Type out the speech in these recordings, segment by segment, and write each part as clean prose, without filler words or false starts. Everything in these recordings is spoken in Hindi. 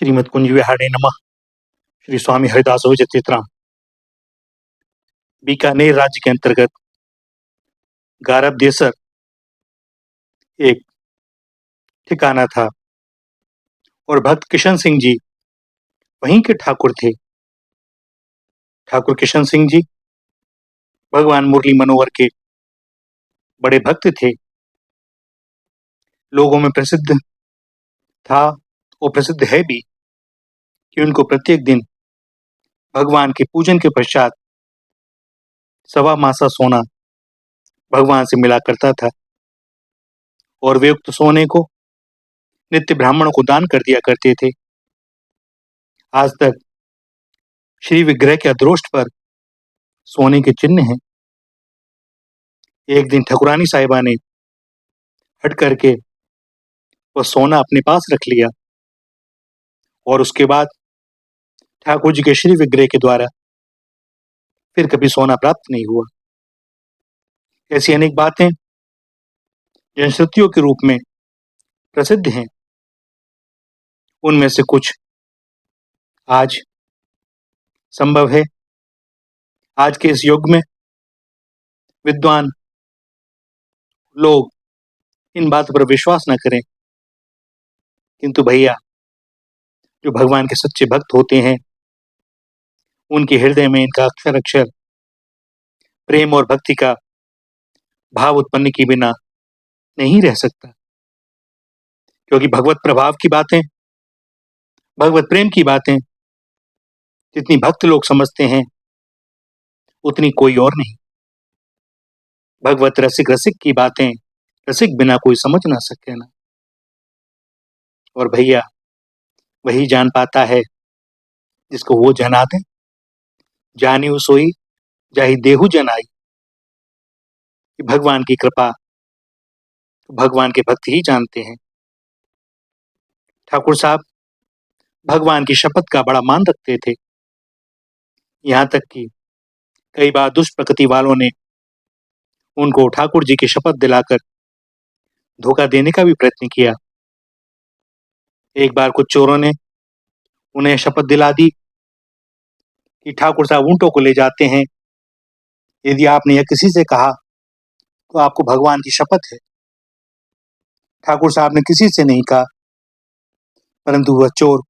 श्रीमद कुंज विहारे नमः। श्री स्वामी हरिदास चित्राम। बीकानेर राज्य के अंतर्गत गारबदेसर एक ठिकाना था और भक्त किशन सिंह जी वहीं के ठाकुर थे। ठाकुर किशन सिंह जी भगवान मुरली मनोहर के बड़े भक्त थे। लोगों में प्रसिद्ध था और प्रसिद्ध है भी कि उनको प्रत्येक दिन भगवान के पूजन के पश्चात सवा मासा सोना भगवान से मिला करता था और वे उक्त सोने को नित्य ब्राह्मणों को दान कर दिया करते थे। आज तक श्री विग्रह के अधरोष्ट पर सोने के चिन्ह हैं। एक दिन ठकुरानी साहिबा ने हट करके वह सोना अपने पास रख लिया और उसके बाद ठाकुर जी के श्री विग्रह के द्वारा फिर कभी सोना प्राप्त नहीं हुआ। ऐसी अनेक बातें जनश्रुतियों के रूप में प्रसिद्ध हैं। उनमें से कुछ आज संभव है। आज के इस युग में विद्वान लोग इन बातों पर विश्वास न करें, किंतु भैया जो भगवान के सच्चे भक्त होते हैं उनके हृदय में इनका अक्षर अक्षर प्रेम और भक्ति का भाव उत्पन्न किए बिना नहीं रह सकता। क्योंकि भगवत प्रभाव की बातें, भगवत प्रेम की बातें जितनी भक्त लोग समझते हैं उतनी कोई और नहीं। भगवत रसिक रसिक की बातें रसिक बिना कोई समझ ना सके ना। और भैया वही जान पाता है जिसको वो जना दे। जानियो सोई जाहि देहु जनाई। भगवान की कृपा भगवान के भक्त ही जानते हैं। ठाकुर साहब भगवान की शपथ का बड़ा मान रखते थे। यहाँ तक कि कई बार दुष्ट प्रकृति वालों ने उनको ठाकुर जी की शपथ दिलाकर धोखा देने का भी प्रयत्न किया। एक बार कुछ चोरों ने उन्हें शपथ दिला दी कि ठाकुर साहब ऊंटों को ले जाते हैं, यदि आपने यह किसी से कहा तो आपको भगवान की शपथ है। ठाकुर साहब ने किसी से नहीं कहा, परंतु वह चोर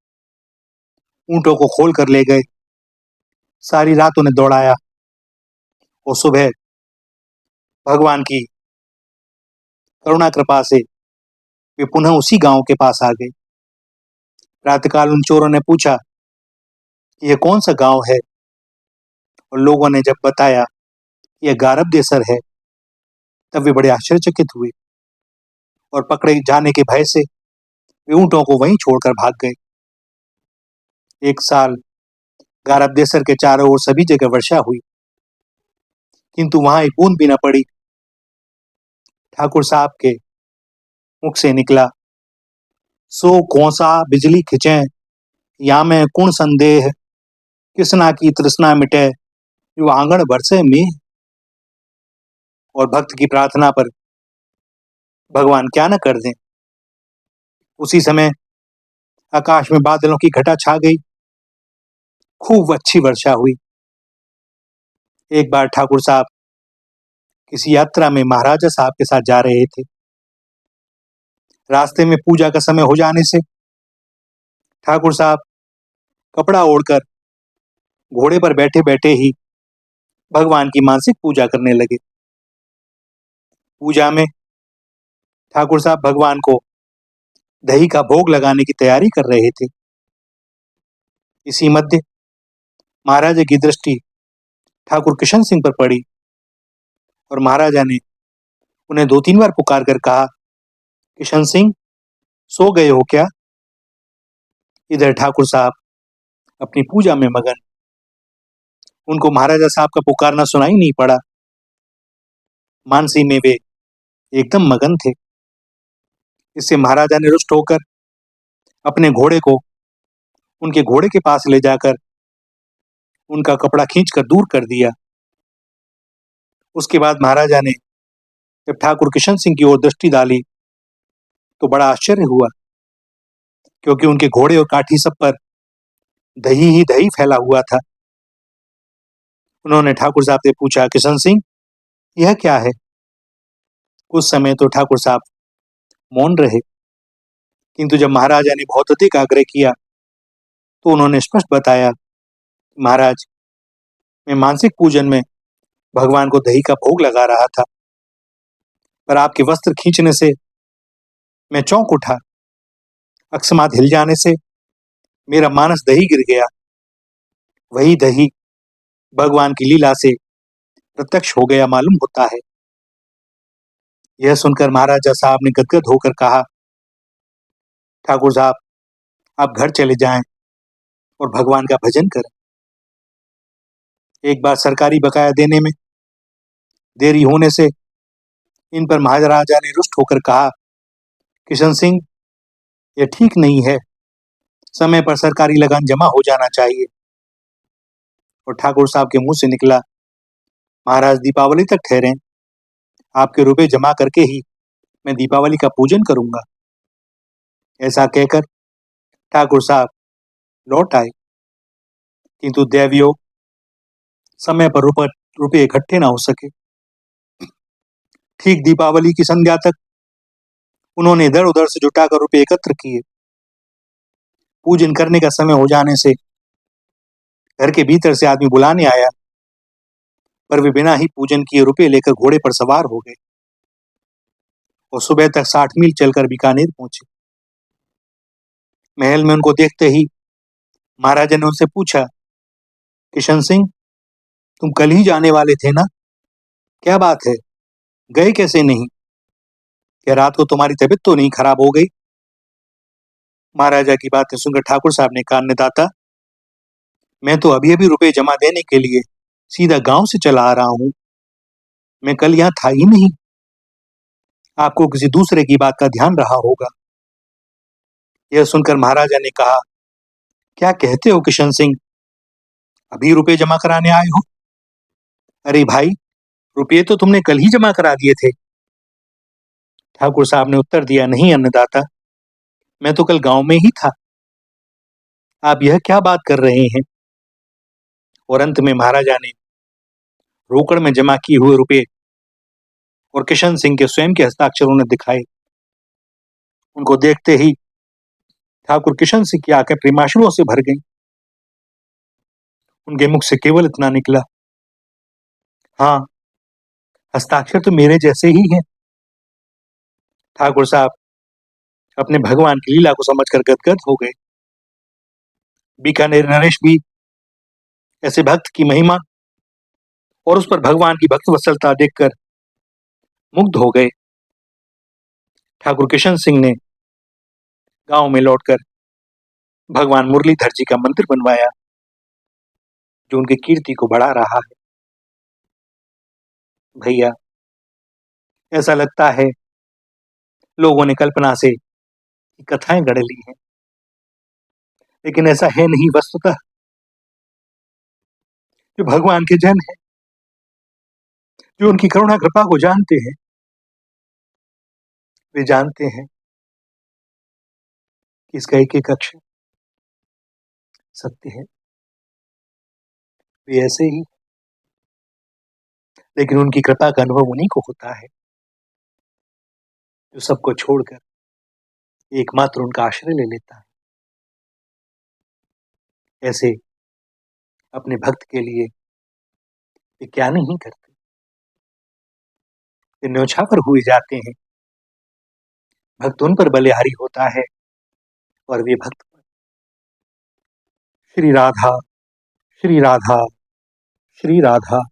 ऊंटों को खोल कर ले गए। सारी रात उन्हें दौड़ाया और सुबह भगवान की करुणा कृपा से वे पुनः उसी गांव के पास आ गए। प्रातःकाल उन चोरों ने पूछा कि यह कौन सा गांव है, और लोगों ने जब बताया यह गारबदेसर है, तब वे बड़े आश्चर्यचकित हुए और पकड़े जाने के भय से वे ऊंटों को वहीं छोड़कर भाग गए। एक साल गारबदेसर के चारों ओर सभी जगह वर्षा हुई, किंतु वहां एक बूंद भी न पड़ी। ठाकुर साहब के मुख से निकला, सो कौसा बिजली खिंचे या में कुण संदेह, किसना की तृष्णा मिटे जो आंगन बरसे में। और भक्त की प्रार्थना पर भगवान क्या न कर दें। उसी समय आकाश में बादलों की घटा छा गई, खूब अच्छी वर्षा हुई। एक बार ठाकुर साहब किसी यात्रा में महाराजा साहब के साथ जा रहे थे। रास्ते में पूजा का समय हो जाने से ठाकुर साहब कपड़ा ओढ़कर घोड़े पर बैठे बैठे ही भगवान की मानसिक पूजा करने लगे। पूजा में ठाकुर साहब भगवान को दही का भोग लगाने की तैयारी कर रहे थे। इसी मध्य महाराजा की दृष्टि ठाकुर किशन सिंह पर पड़ी और महाराजा ने उन्हें 2-3 बार पुकार कर कहा, किशन सिंह सो गए हो क्या? इधर ठाकुर साहब अपनी पूजा में मगन। उनको महाराजा साहब का पुकारना सुनाई नहीं पड़ा। मानसी में वे एकदम मगन थे। इससे महाराजा ने रुष्ट होकर अपने घोड़े को उनके घोड़े के पास ले जाकर उनका कपड़ा खींचकर दूर कर दिया। उसके बाद महाराजा ने जब ठाकुर किशन सिंह की ओर दृष्टि डाली तो बड़ा आश्चर्य हुआ। क्योंकि उनके घोड़े और काठी सब पर दही ही दही फैला हुआ था। उन्होंने ठाकुर साहब से पूछा, किशन सिंह, यह क्या है? कुछ समय तो ठाकुर साहब मौन रहे, किंतु जब महाराजा ने बहुत अधिक आग्रह किया तो उन्होंने स्पष्ट बताया, महाराज, मैं मानसिक पूजन में भगवान को दही का भोग लगा रहा था, पर आपके वस्त्र खींचने से मैं चौंक उठा। अकस्मात हिल जाने से मेरा मानस दही गिर गया। वही दही भगवान की लीला से प्रत्यक्ष हो गया मालूम होता है। यह सुनकर महाराजा साहब ने गदगद होकर कहा, ठाकुर साहब, आप घर चले जाएं और भगवान का भजन करें। एक बार सरकारी बकाया देने में देरी होने से इन पर महाराजा ने रुष्ट होकर कहा, किशन सिंह, यह ठीक नहीं है, समय पर सरकारी लगान जमा हो जाना चाहिए। और ठाकुर साहब के मुंह से निकला, महाराज दीपावली तक ठहरें, आपके रुपए जमा करके ही मैं दीपावली का पूजन करूंगा। ऐसा कहकर ठाकुर साहब लौट आए, किंतु दैवयोग, समय पर रुपए इकट्ठे ना हो सके। ठीक दीपावली की संध्या तक उन्होंने इधर उधर से जुटाकर रुपए एकत्र किए। पूजन करने का समय हो जाने से घर के भीतर से आदमी बुलाने आया, पर वे बिना ही पूजन किए रुपए लेकर घोड़े पर सवार हो गए और सुबह तक 60 मील चलकर बीकानेर पहुंचे। महल में उनको देखते ही महाराजा ने उनसे पूछा, किशन सिंह, तुम कल ही जाने वाले थे ना? क्या बात है, गए कैसे नहीं? क्या रात को तुम्हारी तबीयत तो नहीं खराब हो गई? महाराजा की बातें सुनकर ठाकुर साहब ने कहा, अन्नदाता, मैं तो अभी अभी रुपए जमा देने के लिए सीधा गांव से चला आ रहा हूं। मैं कल यहां था ही नहीं। आपको किसी दूसरे की बात का ध्यान रहा होगा। यह सुनकर महाराजा ने कहा, क्या कहते हो किशन सिंह, अभी रुपए जमा कराने आए हो? अरे भाई, रुपये तो तुमने कल ही जमा करा दिए थे। ठाकुर साहब ने उत्तर दिया, नहीं अन्नदाता, मैं तो कल गांव में ही था। आप यह क्या बात कर रहे हैं? और अंत में महाराजा ने रोकड़ में जमा किए हुए रुपए और किशन सिंह के स्वयं के हस्ताक्षर उन्हें दिखाए। उनको देखते ही ठाकुर किशन सिंह की आंखें प्रेमाश्रुओं से भर गईं। उनके मुख से केवल इतना निकला, हाँ, हस्ताक्षर तो मेरे जैसे ही हैं। ठाकुर साहब अपने भगवान की लीला को समझकर गदगद हो गए। बीकानेर नरेश भी ऐसे भक्त की महिमा और उस पर भगवान की भक्त वत्सलता देखकर मुग्ध हो गए। ठाकुर किशन सिंह ने गांव में लौटकर भगवान मुरलीधर जी का मंदिर बनवाया, जो उनकी कीर्ति को बढ़ा रहा है। भैया, ऐसा लगता है लोगों ने कल्पना से कथाएं गढ़ ली हैं, लेकिन ऐसा है नहीं। वस्तुतः जो भगवान के जन हैं, जो उनकी करुणा कृपा को जानते हैं, वे जानते हैं कि इसका एक एक अक्षर सत्य है। वे ऐसे ही, लेकिन उनकी कृपा का अनुभव उन्हीं को होता है जो सबको छोड़कर एकमात्र उनका आश्रय ले लेता है। ऐसे अपने भक्त के लिए वे क्या नहीं करते, वे न्यौछावर हुए जाते हैं। भक्त उन पर बलिहारी होता है और वे भक्त पर। श्री राधा, श्री राधा, श्री राधा।